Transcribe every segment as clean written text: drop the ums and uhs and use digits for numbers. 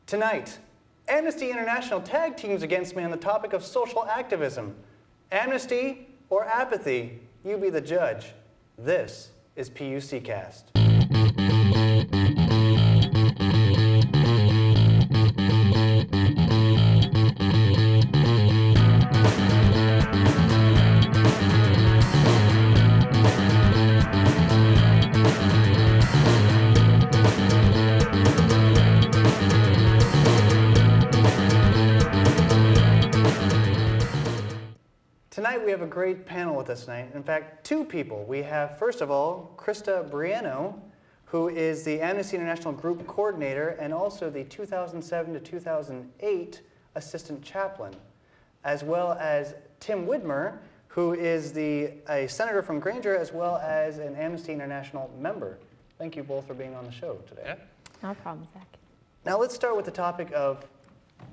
Tonight, Amnesty International tag teams against me on the topic of social activism. Amnesty or apathy, you be the judge. This is Puc-Cast. Tonight we have a great panel with us tonight. In fact, two people. We have, first of all, Krista Briano, who is the Amnesty International Group Coordinator and also the 2007 to 2008 Assistant Chaplain, as well as Tim Widmer, who is a senator from Granger as well as an Amnesty International member. Thank you both for being on the show today. Yeah. No problem, Zach. Now let's start with the topic of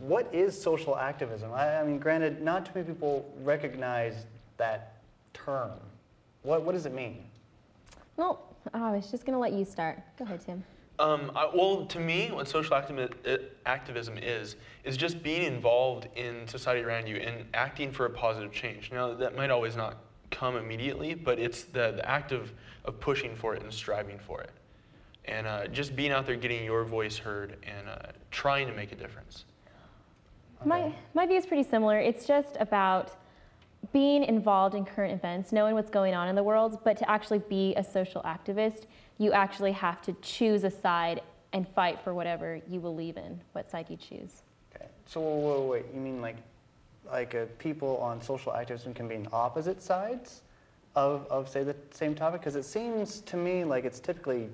what is social activism? I mean, granted, not too many people recognize that term. What does it mean? Well, I was just going to let you start. Go ahead, Tim. Well, to me, what social activism is just being involved in society around you and acting for a positive change. Now, that might always not come immediately, but it's the act of pushing for it and striving for it. And just being out there, getting your voice heard, and trying to make a difference. Okay. My view is pretty similar. It's just about being involved in current events, knowing what's going on in the world, but to actually be a social activist, you actually have to choose a side and fight for whatever you believe in, what side you choose. Okay. So wait, you mean like people on social activism can be on opposite sides of say the same topic? Because it seems to me like it's typically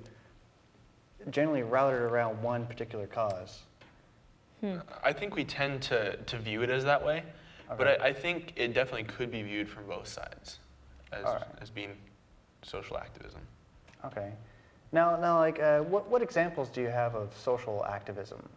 generally routed around one particular cause. I think we tend to view it as that way, okay. But I think it definitely could be viewed from both sides as being social activism. Okay. Now, like, what examples do you have of social activism?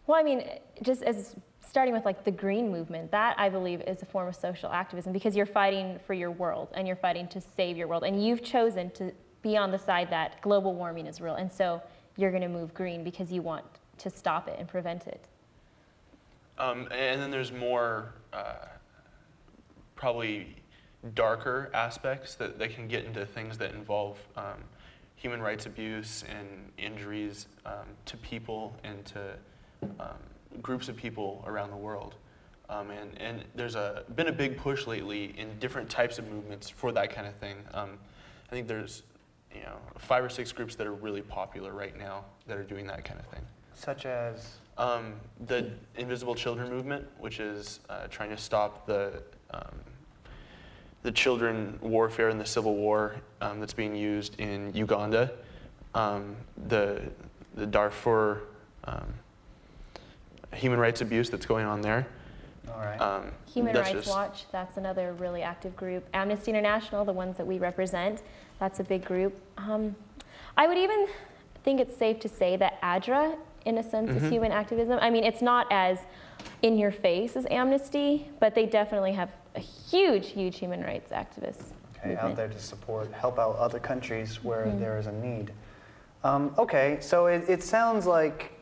Well, I mean, just as starting with like the green movement, that I believe is a form of social activism because you're fighting for your world and you're fighting to save your world, and you've chosen to be on the side that global warming is real, and so you're going to move green because you want to stop it and prevent it. And then there's more probably darker aspects that can get into things that involve human rights abuse and injuries to people and to groups of people around the world. And there's been a big push lately in different types of movements for that kind of thing. I think there's 5 or 6 groups that are really popular right now that are doing that kind of thing. Such as? The Invisible Children movement, which is trying to stop the children warfare and the civil war that's being used in Uganda, the Darfur human rights abuse that's going on there. All right. Human Rights Watch, that's another really active group. Amnesty International, the ones that we represent, that's a big group. I would even think it's safe to say that ADRA, in a sense, is human activism. I mean, it's not as in your face as Amnesty, but they definitely have a huge, huge human rights activists. Okay, out there to help out other countries where there is a need. Okay, so it sounds like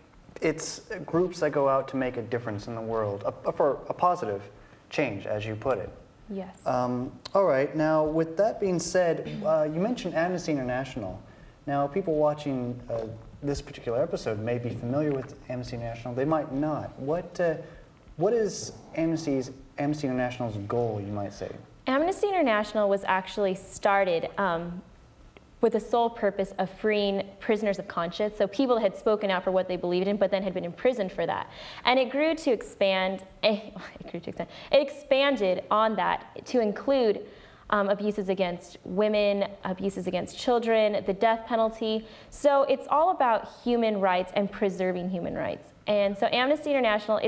it's groups that go out to make a difference in the world, for a positive change, as you put it. Yes. All right, now with that being said, you mentioned Amnesty International. Now, people watching this particular episode may be familiar with Amnesty International. They might not. What is Amnesty International's goal, you might say? Amnesty International was actually started with the sole purpose of freeing prisoners of conscience, so people that had spoken out for what they believed in, but then had been imprisoned for that. And it grew to expand. It expanded on that to include abuses against women, abuses against children, the death penalty. So it's all about human rights and preserving human rights. And so Amnesty International,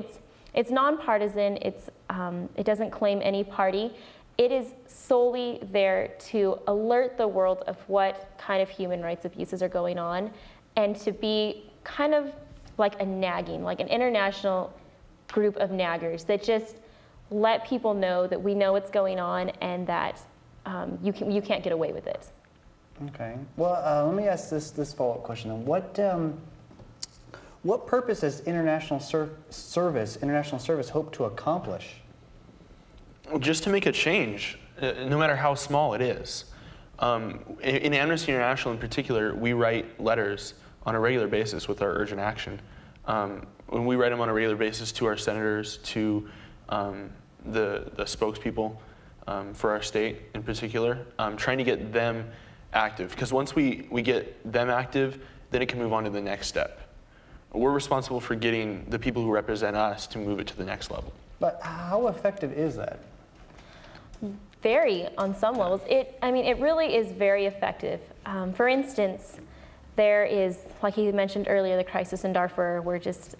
it's nonpartisan. It doesn't claim any party. It is solely there to alert the world of what kind of human rights abuses are going on, and to be kind of like a nagging, like an international group of naggers that just let people know that we know what's going on and that you can't get away with it. Okay. Well, let me ask this follow-up question. What What purpose does international service hope to accomplish? Just to make a change, no matter how small it is. In Amnesty International in particular, we write letters on a regular basis with our urgent action. When we write them on a regular basis to our senators, to the spokespeople for our state in particular, trying to get them active. Because once we get them active, then it can move on to the next step. We're responsible for getting the people who represent us to move it to the next level. But how effective is that? Very, on some levels. It really is very effective. For instance, there is, like you mentioned earlier, the crisis in Darfur, where just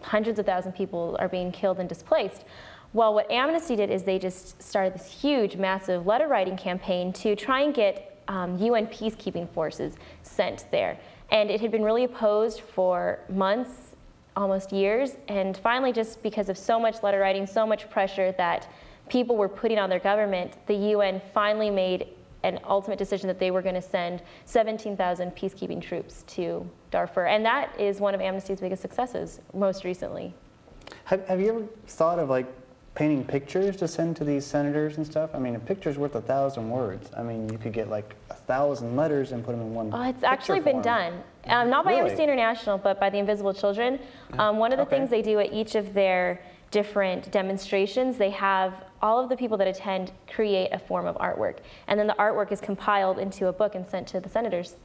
hundreds of thousands of people are being killed and displaced. Well, what Amnesty did is they just started this huge, massive letter writing campaign to try and get UN peacekeeping forces sent there. And it had been really opposed for months, almost years, and finally, just because of so much letter writing, so much pressure that people were putting on their government, the UN finally made an ultimate decision that they were going to send 17,000 peacekeeping troops to Darfur. And that is one of Amnesty's biggest successes, most recently. Have you ever thought of like painting pictures to send to these senators and stuff? I mean, a picture's worth 1,000 words. I mean, you could get like 1,000 letters and put them in one picture It's actually been done. Not by Amnesty International, but by the Invisible Children. One of the things they do at each of their different demonstrations, they have all of the people that attend create a form of artwork. And then the artwork is compiled into a book and sent to the senators.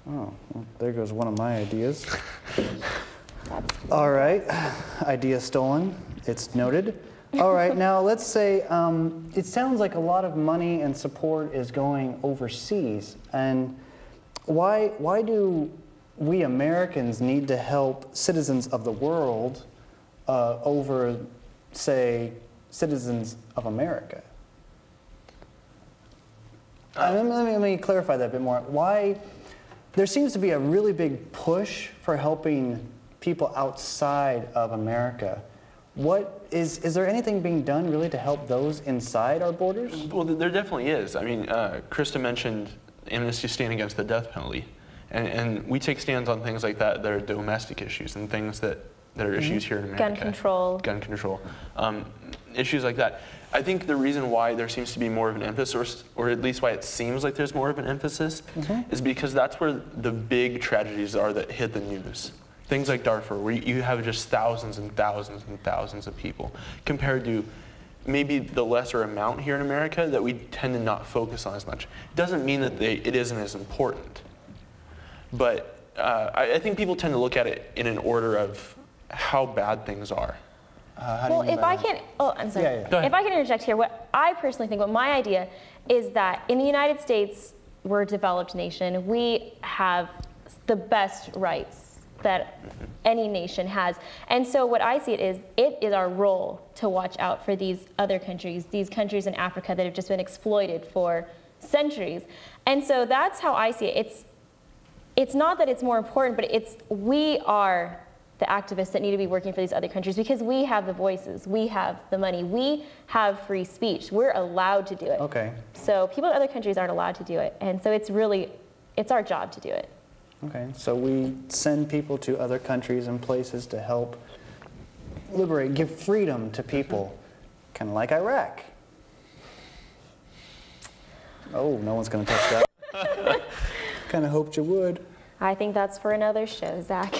Oh, well, there goes one of my ideas. All right, idea stolen. It's noted. All right, now let's say it sounds like a lot of money and support is going overseas. And why do we Americans need to help citizens of the world over, say, citizens of America? Let me clarify that a bit more. Why? There seems to be a really big push for helping people outside of America. Is there anything being done really to help those inside our borders? Well, there definitely is. I mean, Krista mentioned Amnesty stand against the death penalty. And we take stands on things like that are domestic issues and things that are issues here in America. Gun control. Gun control. Issues like that. I think the reason why there seems to be more of an emphasis, or at least why it seems like there's more of an emphasis, is because that's where the big tragedies are that hit the news. Things like Darfur, where you have just thousands and thousands and thousands of people, compared to maybe the lesser amount here in America that we tend to not focus on as much. It doesn't mean that it isn't as important. But I think people tend to look at it in an order of how bad things are. Well, if I can, I'm sorry. Yeah. Go ahead. If I can interject here, what I personally think, what my idea is that in the United States, we're a developed nation. We have the best rights that any nation has. And so what I see it is our role to watch out for these other countries, these countries in Africa that have just been exploited for centuries. And so that's how I see it. It's not that it's more important, but we are the activists that need to be working for these other countries because we have the voices, we have the money, we have free speech. We're allowed to do it. Okay. So people in other countries aren't allowed to do it. And so it's our job to do it. Okay, so we send people to other countries and places to help liberate, give freedom to people, kind of like Iraq. Oh, no one's going to touch that. Kind of hoped you would. I think that's for another show, Zach.